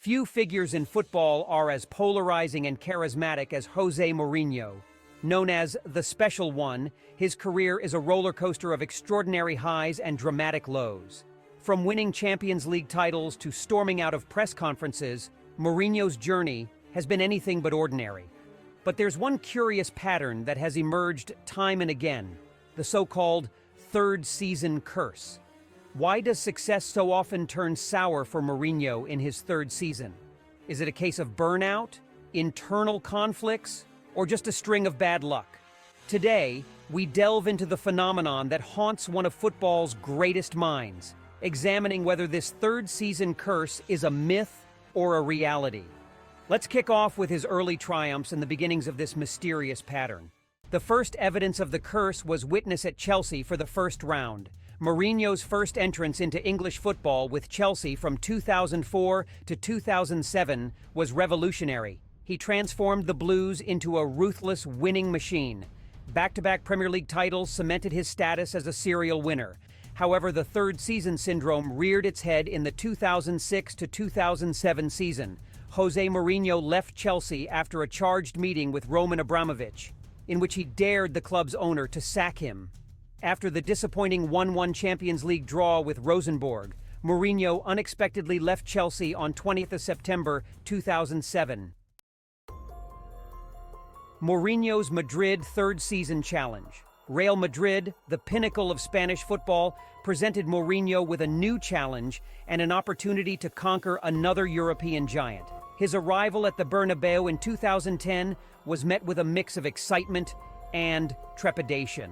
Few figures in football are as polarizing and charismatic as Jose Mourinho. Known as the Special One, his career is a roller coaster of extraordinary highs and dramatic lows. From winning Champions League titles to storming out of press conferences, Mourinho's journey has been anything but ordinary. But there's one curious pattern that has emerged time and again, the so-called third season curse. Why does success so often turn sour for Mourinho in his third season? Is it a case of burnout, internal conflicts, or just a string of bad luck? Today, we delve into the phenomenon that haunts one of football's greatest minds, examining whether this third season curse is a myth or a reality. Let's kick off with his early triumphs and the beginnings of this mysterious pattern. The first evidence of the curse was witnessed at Chelsea for the first round. Mourinho's first entrance into English football with Chelsea from 2004 to 2007 was revolutionary. He transformed the Blues into a ruthless winning machine. Back-to-back Premier League titles cemented his status as a serial winner. However, the third season syndrome reared its head in the 2006 to 2007 season. Jose Mourinho left Chelsea after a charged meeting with Roman Abramovich, in which he dared the club's owner to sack him. After the disappointing 1-1 Champions League draw with Rosenborg, Mourinho unexpectedly left Chelsea on 20th of September 2007. Mourinho's Madrid third season challenge. Real Madrid, the pinnacle of Spanish football, presented Mourinho with a new challenge and an opportunity to conquer another European giant. His arrival at the Bernabeu in 2010 was met with a mix of excitement and trepidation.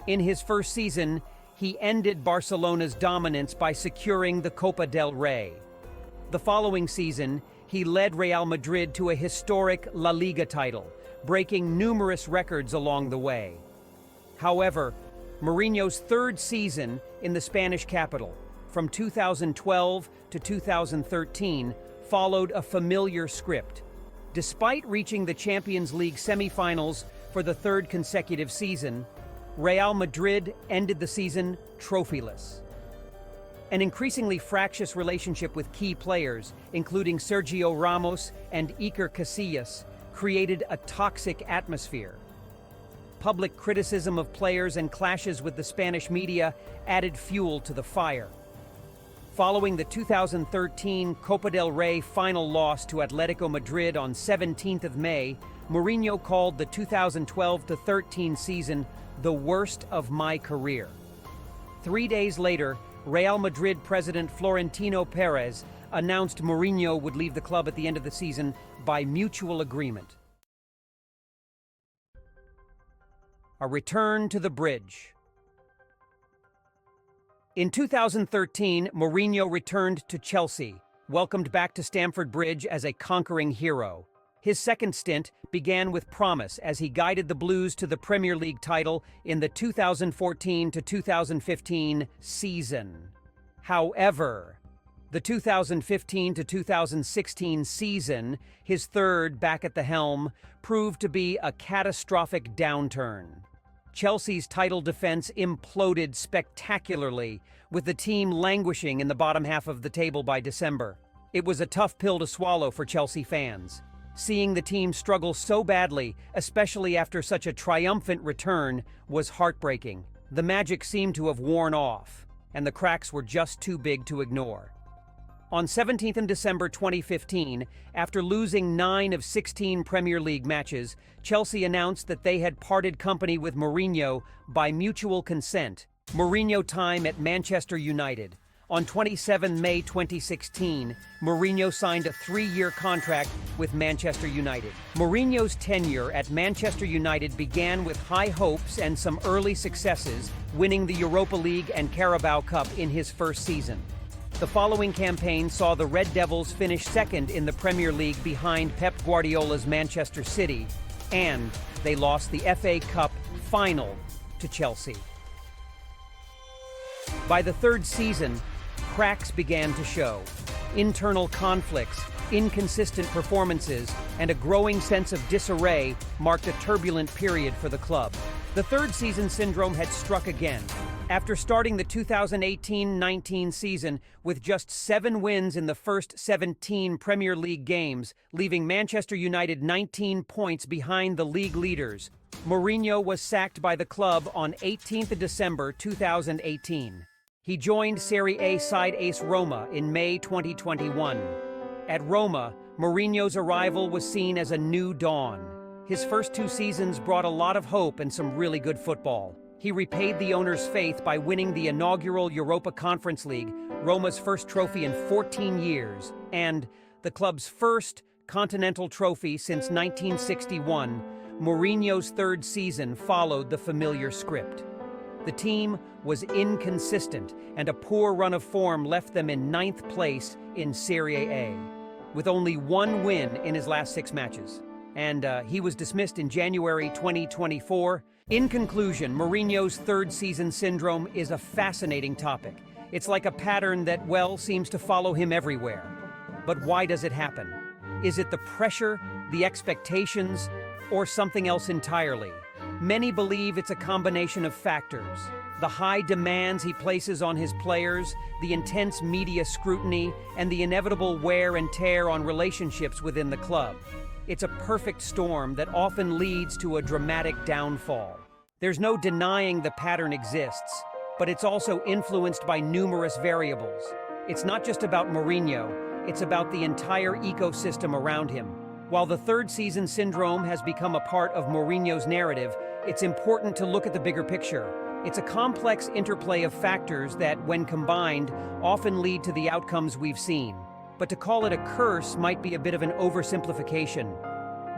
In his first season, he ended Barcelona's dominance by securing the Copa del Rey. The following season, he led Real Madrid to a historic La Liga title, breaking numerous records along the way. However, Mourinho's third season in the Spanish capital, from 2012 to 2013, followed a familiar script. Despite reaching the Champions League semi-finals for the third consecutive season, Real Madrid ended the season trophyless. An increasingly fractious relationship with key players, including Sergio Ramos and Iker Casillas, created a toxic atmosphere. Public criticism of players and clashes with the Spanish media added fuel to the fire. Following the 2013 Copa del Rey final loss to Atletico Madrid on 17th of May, Mourinho called the 2012-13 season the worst of my career. 3 days later, Real Madrid president Florentino Perez announced Mourinho would leave the club at the end of the season by mutual agreement. A return to the bridge. In 2013, Mourinho returned to Chelsea, welcomed back to Stamford Bridge as a conquering hero. His second stint began with promise as he guided the Blues to the Premier League title in the 2014 to 2015 season. However, the 2015 to 2016 season, his third back at the helm, proved to be a catastrophic downturn. Chelsea's title defense imploded spectacularly, with the team languishing in the bottom half of the table by December. It was a tough pill to swallow for Chelsea fans. Seeing the team struggle so badly, especially after such a triumphant return, was heartbreaking. The magic seemed to have worn off, and the cracks were just too big to ignore. On 17th of December 2015, after losing 9 of 16 Premier League matches, Chelsea announced that they had parted company with Mourinho by mutual consent. Mourinho time at Manchester United. On 27 May 2016, Mourinho signed a 3-year contract with Manchester United. Mourinho's tenure at Manchester United began with high hopes and some early successes, winning the Europa League and Carabao Cup in his first season. The following campaign saw the Red Devils finish second in the Premier League behind Pep Guardiola's Manchester City, and they lost the FA Cup final to Chelsea. By the third season, cracks began to show. Internal conflicts, inconsistent performances, and a growing sense of disarray marked a turbulent period for the club. The third season syndrome had struck again. After starting the 2018-19 season with just 7 wins in the first 17 Premier League games, leaving Manchester United 19 points behind the league leaders, Mourinho was sacked by the club on 18th December 2018. He joined Serie A side ace Roma in May 2021. At Roma, Mourinho's arrival was seen as a new dawn. His first 2 seasons brought a lot of hope and some really good football. He repaid the owner's faith by winning the inaugural Europa Conference League, Roma's first trophy in 14 years, and the club's first continental trophy since 1961. Mourinho's third season followed the familiar script. The team was inconsistent, and a poor run of form left them in 9th place in Serie A, with only 1 win in his last 6 matches. And he was dismissed in January 2024. In conclusion, Mourinho's third season syndrome is a fascinating topic. It's like a pattern that, well, seems to follow him everywhere. But why does it happen? Is it the pressure, the expectations, or something else entirely? Many believe it's a combination of factors. The high demands he places on his players, the intense media scrutiny, and the inevitable wear and tear on relationships within the club. It's a perfect storm that often leads to a dramatic downfall. There's no denying the pattern exists, but it's also influenced by numerous variables. It's not just about Mourinho, it's about the entire ecosystem around him. While the third season syndrome has become a part of Mourinho's narrative, it's important to look at the bigger picture. It's a complex interplay of factors that, when combined, often lead to the outcomes we've seen. But to call it a curse might be a bit of an oversimplification.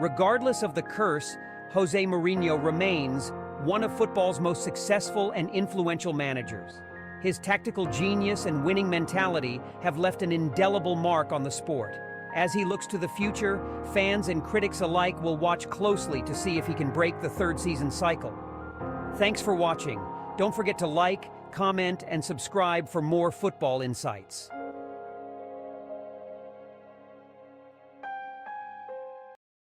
Regardless of the curse, Jose Mourinho remains one of football's most successful and influential managers. His tactical genius and winning mentality have left an indelible mark on the sport. As he looks to the future, fans and critics alike will watch closely to see if he can break the third season cycle. Thanks for watching. Don't forget to like, comment, and subscribe for more football insights.